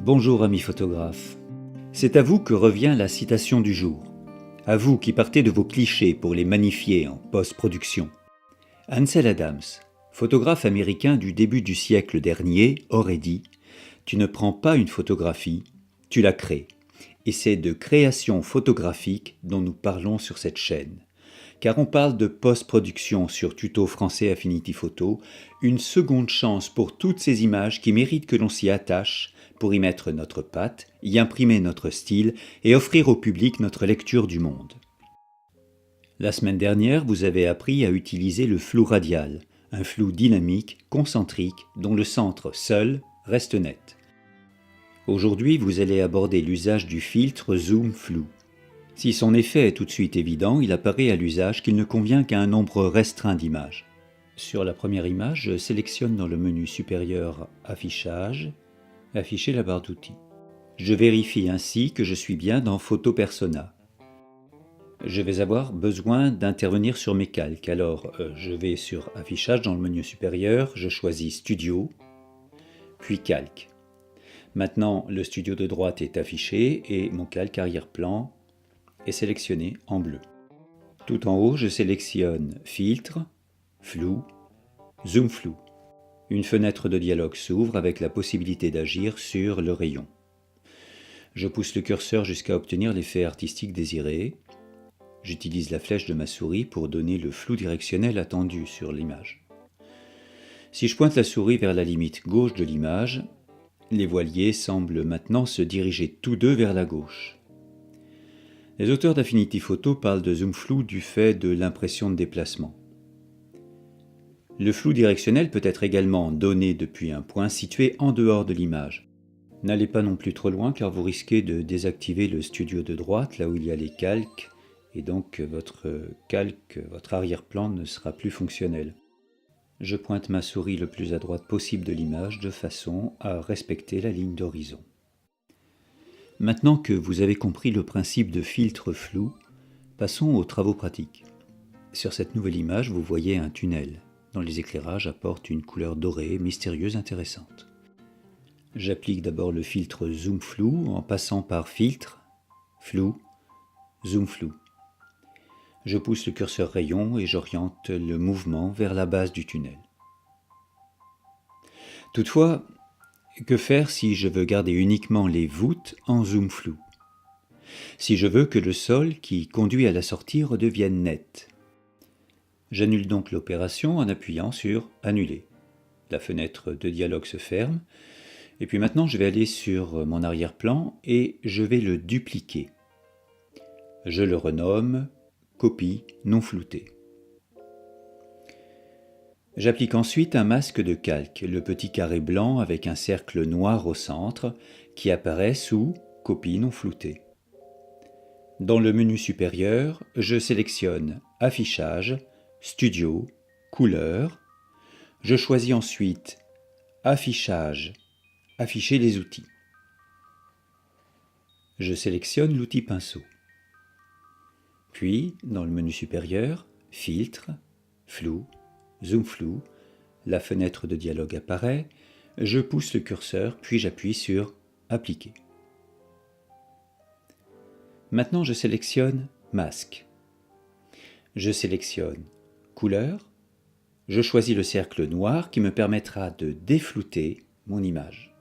Bonjour amis photographes. C'est à vous que revient la citation du jour. À vous qui partez de vos clichés pour les magnifier en post-production. Ansel Adams, photographe américain du début du siècle dernier, aurait dit « Tu ne prends pas une photographie, tu la crées ». Et c'est de création photographique dont nous parlons sur cette chaîne. Car on parle de post-production sur Tuto Français Affinity Photo, une seconde chance pour toutes ces images qui méritent que l'on s'y attache pour y mettre notre patte, y imprimer notre style et offrir au public notre lecture du monde. La semaine dernière, vous avez appris à utiliser le flou radial, un flou dynamique, concentrique, dont le centre seul reste net. Aujourd'hui, vous allez aborder l'usage du filtre zoom flou. Si son effet est tout de suite évident, il apparaît à l'usage qu'il ne convient qu'à un nombre restreint d'images. Sur la première image, je sélectionne dans le menu supérieur Affichage, afficher la barre d'outils. Je vérifie ainsi que je suis bien dans Photo Persona. Je vais avoir besoin d'intervenir sur mes calques, alors je vais sur Affichage dans le menu supérieur, je choisis Studio, puis Calque. Maintenant, le studio de droite est affiché et mon calque arrière-plan est sélectionné en bleu. Tout en haut, je sélectionne Filtre, Flou, Zoom Flou. Une fenêtre de dialogue s'ouvre avec la possibilité d'agir sur le rayon. Je pousse le curseur jusqu'à obtenir l'effet artistique désiré. J'utilise la flèche de ma souris pour donner le flou directionnel attendu sur l'image. Si je pointe la souris vers la limite gauche de l'image, les voiliers semblent maintenant se diriger tous deux vers la gauche. Les auteurs d'Affinity Photo parlent de zoom flou du fait de l'impression de déplacement. Le flou directionnel peut être également donné depuis un point situé en dehors de l'image. N'allez pas non plus trop loin car vous risquez de désactiver le studio de droite, là où il y a les calques, et donc votre calque, votre arrière-plan ne sera plus fonctionnel. Je pointe ma souris le plus à droite possible de l'image de façon à respecter la ligne d'horizon. Maintenant que vous avez compris le principe de filtre flou, passons aux travaux pratiques. Sur cette nouvelle image, vous voyez un tunnel, dont les éclairages apportent une couleur dorée, mystérieuse, intéressante. J'applique d'abord le filtre zoom flou en passant par filtre, flou, zoom flou. Je pousse le curseur rayon et j'oriente le mouvement vers la base du tunnel. Toutefois, que faire si je veux garder uniquement les voûtes en zoom flou? Si je veux que le sol qui conduit à la sortie redevienne net? J'annule donc l'opération en appuyant sur « Annuler ». La fenêtre de dialogue se ferme. Et puis maintenant, je vais aller sur mon arrière-plan et je vais le dupliquer. Je le renomme « Copie non floutée ». J'applique ensuite un masque de calque, le petit carré blanc avec un cercle noir au centre qui apparaît sous « Copie non floutée ». Dans le menu supérieur, je sélectionne « Affichage », Studio, Couleur. Je choisis ensuite « Affichage », Afficher les outils. Je sélectionne l'outil pinceau. Puis, dans le menu supérieur, Filtre, Flou, Zoom Flou, la fenêtre de dialogue apparaît, je pousse le curseur puis j'appuie sur Appliquer. Maintenant je sélectionne Masque. Je sélectionne Couleur, je choisis le cercle noir qui me permettra de déflouter mon image.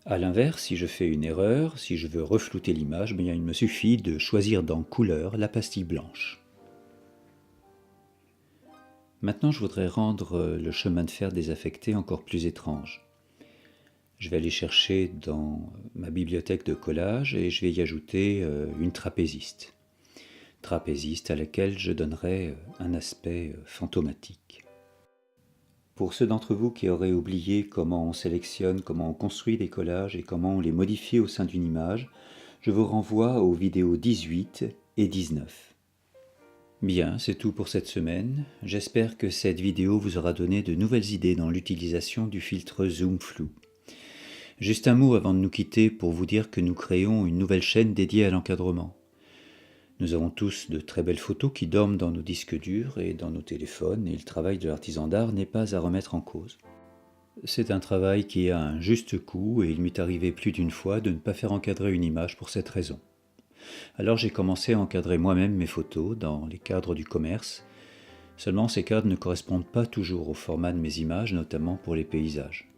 A l'inverse, si je fais une erreur, si je veux reflouter l'image, il me suffit de choisir dans Couleur la pastille blanche. Maintenant, je voudrais rendre le chemin de fer désaffecté encore plus étrange. Je vais aller chercher dans ma bibliothèque de collage et je vais y ajouter une trapéziste. Trapéziste à laquelle je donnerai un aspect fantomatique. Pour ceux d'entre vous qui auraient oublié comment on sélectionne, comment on construit des collages et comment on les modifie au sein d'une image, je vous renvoie aux vidéos 18 et 19. Bien, c'est tout pour cette semaine. J'espère que cette vidéo vous aura donné de nouvelles idées dans l'utilisation du filtre Zoom Flou. Juste un mot avant de nous quitter pour vous dire que nous créons une nouvelle chaîne dédiée à l'encadrement. Nous avons tous de très belles photos qui dorment dans nos disques durs et dans nos téléphones, et le travail de l'artisan d'art n'est pas à remettre en cause. C'est un travail qui a un juste coût et il m'est arrivé plus d'une fois de ne pas faire encadrer une image pour cette raison. Alors j'ai commencé à encadrer moi-même mes photos dans les cadres du commerce. Seulement ces cadres ne correspondent pas toujours au format de mes images, notamment pour les paysages.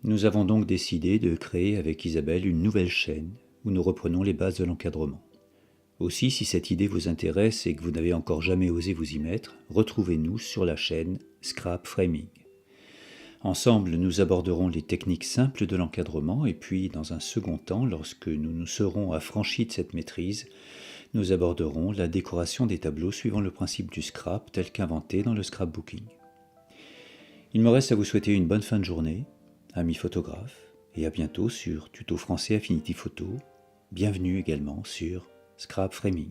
Nous avons donc décidé de créer avec Isabelle une nouvelle chaîne où nous reprenons les bases de l'encadrement. Aussi, si cette idée vous intéresse et que vous n'avez encore jamais osé vous y mettre, retrouvez-nous sur la chaîne Scrap Framing. Ensemble, nous aborderons les techniques simples de l'encadrement et puis, dans un second temps, lorsque nous nous serons affranchis de cette maîtrise, nous aborderons la décoration des tableaux suivant le principe du scrap tel qu'inventé dans le scrapbooking. Il me reste à vous souhaiter une bonne fin de journée, amis photographes, et à bientôt sur Tuto Français Affinity Photo. Bienvenue également sur Scrap Framing.